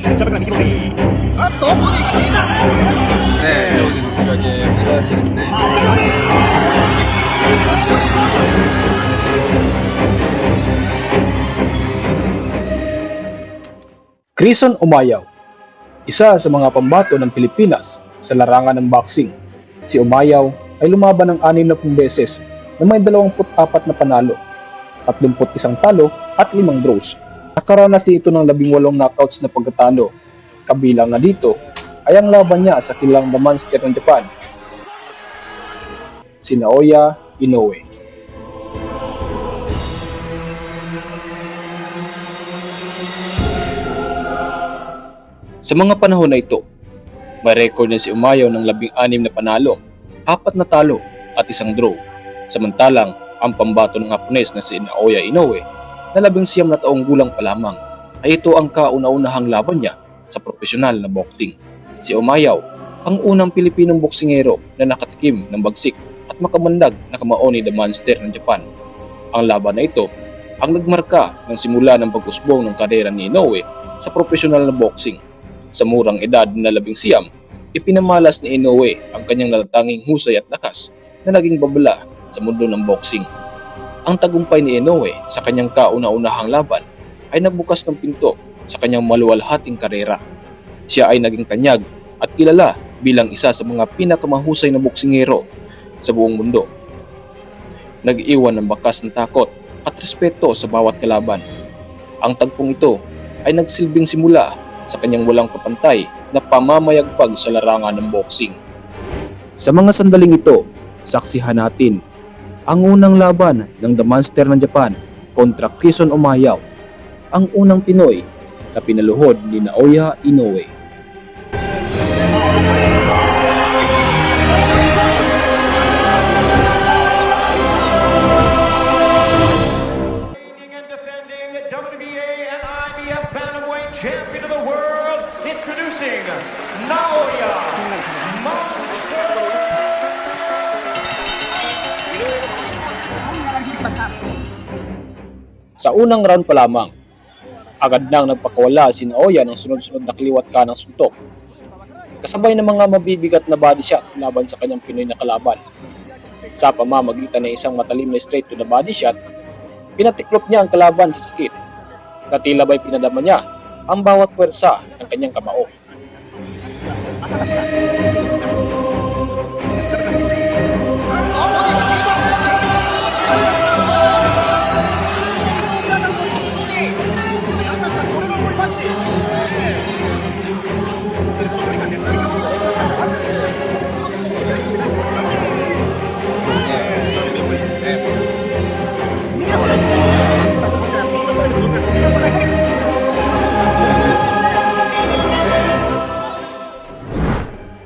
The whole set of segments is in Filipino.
ちゃくな右ボディ。あっと、ボディがいいな。ね、非常に素晴らしいですね。Grayson Umayaw, isa sa mga pambato ng Pilipinas sa larangan ng boxing. Si Umayaw ay lumaban ng 60 beses na may 24 na panalo, 31 talo at 5 draws. Nakaranas din ito ng 18 knockouts na pagkatalo. Kabilang na dito ay ang laban niya sa kilalang The Monster ng Japan, si Naoya Inoue. Sa mga panahon na ito, may record na si Umayaw ng 16 na panalo, 4 na talo at 1 draw. Samantalang ang pambato ng Hapones na si Naoya Inoue na 19 na taong gulang pa lamang ay ito ang kauna-unahang laban niya sa profesional na boxing. Si Umayaw ang unang Pilipinong boksingero na nakatikim ng bagsik at makamandag na kamao ni The Monster ng Japan. Ang laban na ito ang nagmarka ng simula ng pag-usbong ng karera ni Inoue sa profesional na boxing. Sa murang edad na 19, ipinamalas ni Inoue ang kanyang natatanging husay at lakas na naging babala sa mundo ng boxing. Ang tagumpay ni Inoue sa kanyang kauna-unahang laban ay nagbukas ng pinto sa kanyang maluwalhating karera. Siya ay naging tanyag at kilala bilang isa sa mga pinakamahusay na boksingero sa buong mundo. Nag-iwan ng bakas ng takot at respeto sa bawat kalaban. Ang tagpong ito ay nagsilbing simula sa kanyang walang kapantay na pamamayagpag sa larangan ng boxing. Sa mga sandaling ito, saksihan natin ang unang laban ng The Monster ng Japan kontra Grayson Umayaw, ang unang Pinoy na pinaluhod ni Naoya Inoue. And defending WBA and IBF Bantamweight Champion of the World, introducing Naoya Monster. Sa unang round pa lamang, agad nang nagpakawala si Naoya ng sunod-sunod na kaliwat kanang suntok, kasabay ng mga mabibigat na body shot laban sa kanyang Pinoy na kalaban. Sa pamamagitan ng isang matalim na straight to the body shot, pinatiklop niya ang kalaban sa sakit na tila ba'y pinadama niya ang bawat puwersa ng kanyang kamao.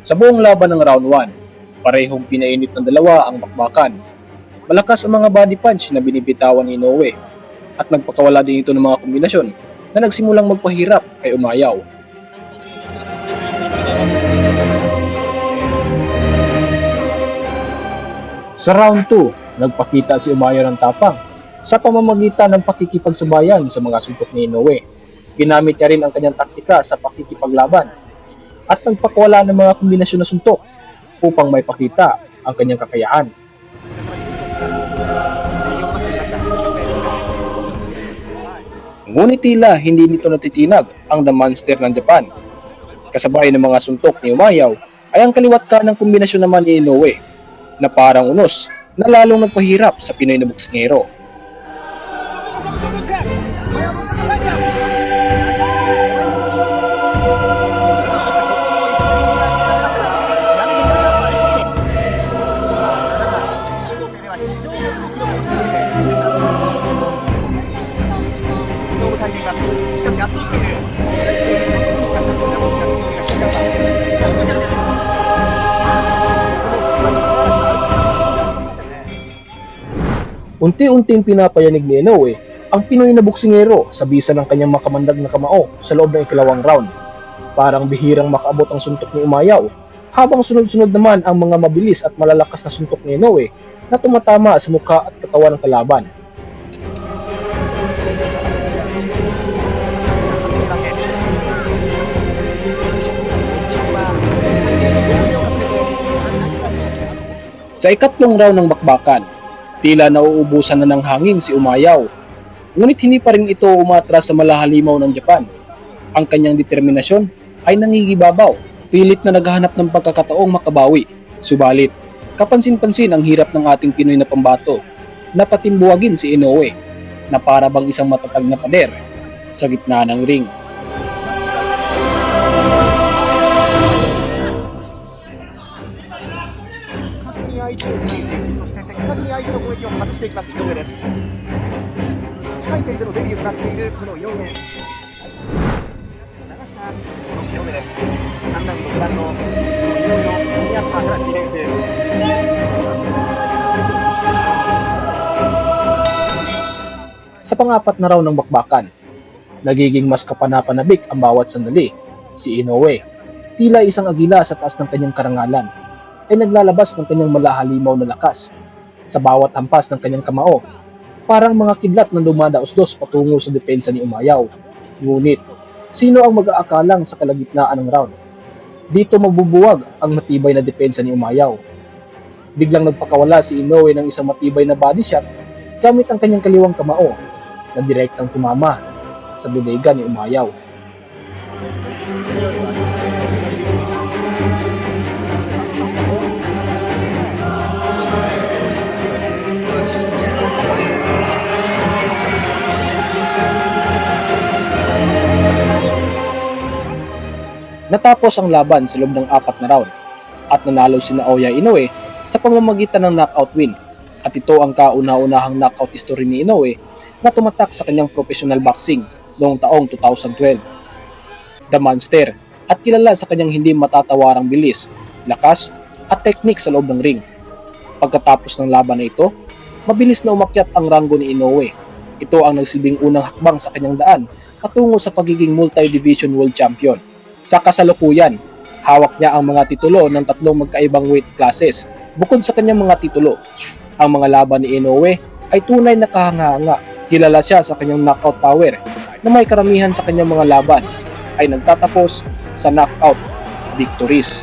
Sa buong laban ng round 1, parehong pinainit ng dalawa ang bakbakan. Malakas ang mga body punch na binibitawan ni Inoue at nagpakawala din ito ng mga kombinasyon na nagsimulang magpahirap kay Umayaw. Sa round 2, nagpakita si Umayaw ng tapang sa pamamagitan ng pakikipagsabayan sa mga suntok ni Inoue. Ginamit niya rin ang kanyang taktika sa pakikipaglaban at nagpakawala ng mga kombinasyon na suntok upang may pakita ang kanyang kakayahan. Ngunit tila hindi nito natitinag ang The Monster ng Japan. Kasabay ng mga suntok ni Umayaw ay ang kaliwat kanang kombinasyon naman ni Inoue na parang unos na lalong nagpahirap sa Pinoy na boksingero. Unti-unting pinapayanig ni Inoue ang Pinoy na boksingero sa bisa ng kanyang makamandag na kamao sa loob ng ikalawang round. Parang bihirang makaabot ang suntok ni Umayaw, habang sunod-sunod naman ang mga mabilis at malalakas na suntok ni Inoue na tumatama sa mukha at katawan ng kalaban. Sa ikatlong round ng bakbakan, tila nauubusan na ng hangin si Umayaw. Ngunit hindi pa rin ito umatras sa malahalimaw ng Japan. Ang kanyang determinasyon ay nangigibabaw, pilit na naghahanap ng pagkakataong makabawi. Subalit, kapansin-pansin ang hirap ng ating Pinoy na pambato na patimbuwagin si Inoue na para bang isang matatag na pader sa gitna ng ring. に相手を見ていき、そして的確に相手の攻撃を外していきます井上です。1回戦でのデビューとなっているこの井上、流したこの井上です。3ラウンド序盤の井上の右アッパーからディフェンス。 Sa pang-apat na round ng bakbakan, nagiging mas kapanapanabik ang bawat sandali. Si Inoue, tila isang agila sa taas ng kanyang karangalan, ay naglalabas ng kanyang malahalimaw na lakas. Sa bawat hampas ng kanyang kamao, parang mga kidlat na dumadaos-dos patungo sa depensa ni Umayaw. Ngunit, sino ang mag-aakalang sa kalagitnaan ng round? Dito magbubuwag ang matibay na depensa ni Umayaw. Biglang nagpakawala si Inoue ng isang matibay na body shot gamit ang kanyang kaliwang kamao na direktang tumama sa bodega ni Umayaw. Natapos ang laban sa loob ng 4 na round at nanalo si Naoya Inoue sa pamamagitan ng knockout win, at ito ang kauna-unahang knockout history ni Inoue na tumatak sa kanyang professional boxing noong taong 2012. The Monster, at kilala sa kanyang hindi matatawarang bilis, lakas at teknik sa loob ng ring. Pagkatapos ng laban na ito, mabilis na umakyat ang ranggo ni Inoue. Ito ang nagsilbing unang hakbang sa kanyang daan patungo sa pagiging multi-division world champion. Sa kasalukuyan, hawak niya ang mga titulo ng 3 magkaibang weight classes. Bukod sa kanyang mga titulo, ang mga laban ni Inoue ay tunay na kahanga-hanga. Kilala siya sa kanyang knockout power na may karamihan sa kanyang mga laban ay nagtatapos sa knockout victories.